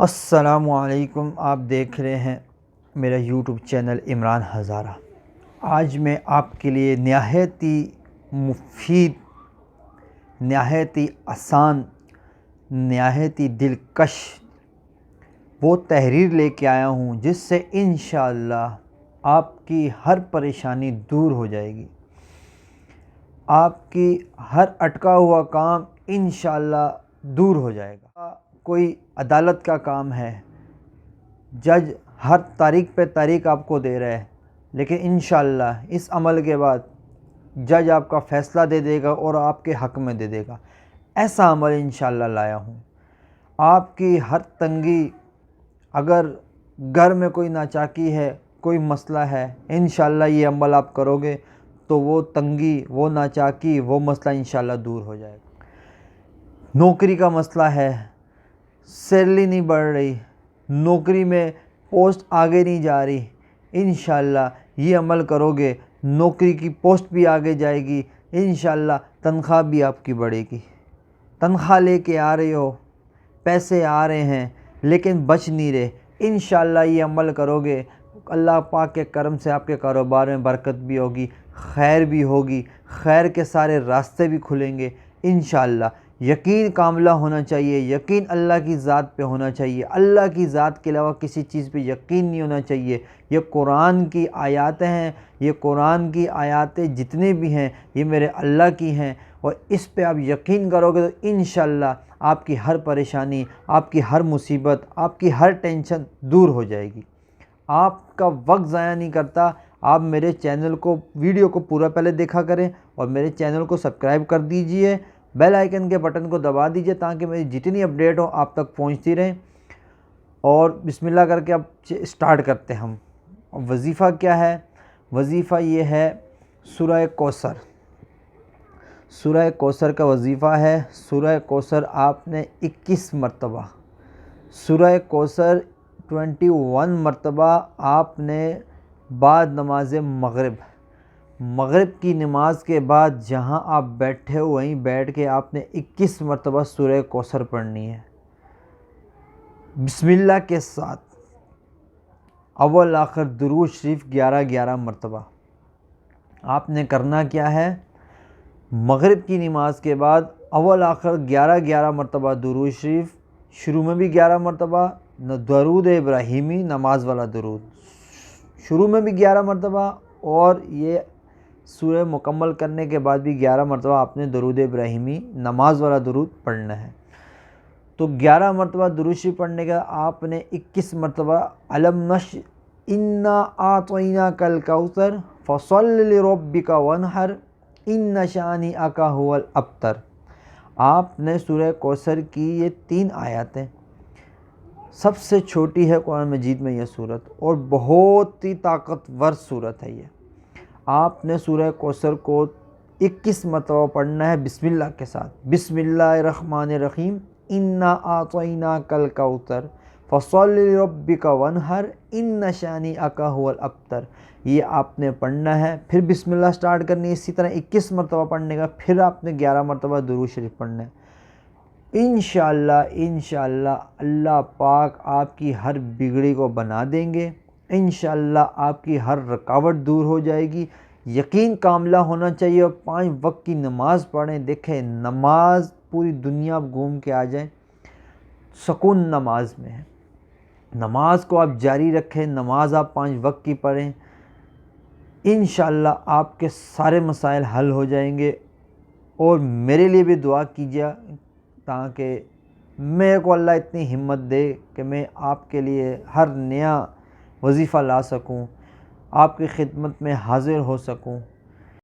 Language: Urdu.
السلام علیکم، آپ دیکھ رہے ہیں میرا یوٹیوب چینل عمران ہزارہ۔ آج میں آپ کے لیے نہایت ہی مفید، نہایت ہی آسان، نہایت ہی دلکش وہ تحریر لے کے آیا ہوں جس سے انشاءاللہ آپ کی ہر پریشانی دور ہو جائے گی، آپ کی ہر اٹکا ہوا کام انشاءاللہ دور ہو جائے گا۔ کوئی عدالت کا کام ہے، جج ہر تاریخ پہ تاریخ آپ کو دے رہا ہے، لیکن انشاءاللہ اس عمل کے بعد جج آپ کا فیصلہ دے دے گا اور آپ کے حق میں دے دے گا۔ ایسا عمل انشاءاللہ لایا ہوں۔ آپ کی ہر تنگی، اگر گھر میں کوئی ناچاکی ہے، کوئی مسئلہ ہے، انشاءاللہ یہ عمل آپ کرو گے تو وہ تنگی، وہ ناچاکی، وہ مسئلہ انشاءاللہ دور ہو جائے گا۔ نوکری کا مسئلہ ہے، سیلری نہیں بڑھ رہی، نوکری میں پوسٹ آگے نہیں جا رہی، انشاءاللہ یہ عمل کرو گے نوکری کی پوسٹ بھی آگے جائے گی، انشاءاللہ تنخواہ بھی آپ کی بڑھے گی۔ تنخواہ لے کے آ رہے ہو، پیسے آ رہے ہیں لیکن بچ نہیں رہے، انشاءاللہ یہ عمل کرو گے اللہ پاک کے کرم سے آپ کے کاروبار میں برکت بھی ہوگی، خیر بھی ہوگی، خیر کے سارے راستے بھی کھلیں گے انشاءاللہ۔ یقین کاملہ ہونا چاہیے، یقین اللہ کی ذات پہ ہونا چاہیے، اللہ کی ذات کے علاوہ کسی چیز پہ یقین نہیں ہونا چاہیے۔ یہ قرآن کی آیاتیں ہیں، یہ قرآن کی آیاتیں جتنے بھی ہیں یہ میرے اللہ کی ہیں، اور اس پہ آپ یقین کرو گے تو انشاءاللہ آپ کی ہر پریشانی، آپ کی ہر مصیبت، آپ کی ہر ٹینشن دور ہو جائے گی۔ آپ کا وقت ضائع نہیں کرتا، آپ میرے چینل کو، ویڈیو کو پورا پہلے دیکھا کریں اور میرے چینل کو سبسکرائب کر دیجئے، بیل آئیکن کے بٹن کو دبا دیجئے تاکہ میری جتنی اپڈیٹ ہو آپ تک پہنچتی رہیں۔ اور بسم اللہ کر کے اب سٹارٹ کرتے ہیں ہم۔ وظیفہ کیا ہے؟ وظیفہ یہ ہے سورہ کوثر۔ سورہ کوثر کا وظیفہ ہے، سورہ کوثر آپ نے 21 مرتبہ، سورہ کوثر 21 مرتبہ آپ نے بعد نماز مغرب کی نماز کے بعد جہاں آپ بیٹھے ہو وہیں بیٹھ کے آپ نے 21 مرتبہ سورہ کوثر پڑھنی ہے، بسم اللہ کے ساتھ، اول آخر درود شریف 11 مرتبہ۔ آپ نے کرنا کیا ہے؟ مغرب کی نماز کے بعد اول آخر 11 مرتبہ درود شریف، شروع میں بھی 11 مرتبہ، درود ابراہیمی نماز والا درود، شروع میں بھی 11 مرتبہ، اور یہ سورہ مکمل کرنے کے بعد بھی 11 مرتبہ آپ نے درود ابراہیمی نماز والا درود پڑھنا ہے۔ تو 11 مرتبہ درود شریف پڑھنے کا آپ نے 21 مرتبہ الم نشرح انا اعطیناک الکوثر فصل لربک وانحر ان شانئک ھو الابتر۔ آپ نے سورہ کوثر کی یہ 3 آیاتیں، سب سے چھوٹی ہے قرآن مجید میں یہ صورت اور بہت ہی طاقتور صورت ہے یہ۔ آپ نے سورہ کوثر کو 21 مرتبہ پڑھنا ہے بسم اللہ کے ساتھ، بسم اللہ الرحمن الرحیم، انا اعطیناک الکوثر فصل لربک وانحر ان شانئک ھو الابتر۔ یہ آپ نے پڑھنا ہے، پھر بسم اللہ سٹارٹ کرنی ہے، اسی طرح 21 مرتبہ پڑھنے کا، پھر آپ نے 11 مرتبہ درود شریف پڑھنا ہے۔ انشاءاللہ اللہ پاک آپ کی ہر بگڑی کو بنا دیں گے، انشاءاللہ آپ کی ہر رکاوٹ دور ہو جائے گی۔ یقین کاملہ ہونا چاہیے اور 5 وقت کی نماز پڑھیں۔ دیکھیں نماز پوری دنیا آپ گھوم کے آ جائیں، سکون نماز میں ہے۔ نماز کو آپ جاری رکھیں، نماز آپ 5 وقت کی پڑھیں، انشاءاللہ آپ کے سارے مسائل حل ہو جائیں گے۔ اور میرے لیے بھی دعا کیجیے تاکہ میرے کو اللہ اتنی ہمت دے کہ میں آپ کے لیے ہر نیا وظیفہ لا سکوں، آپ کی خدمت میں حاضر ہو سکوں۔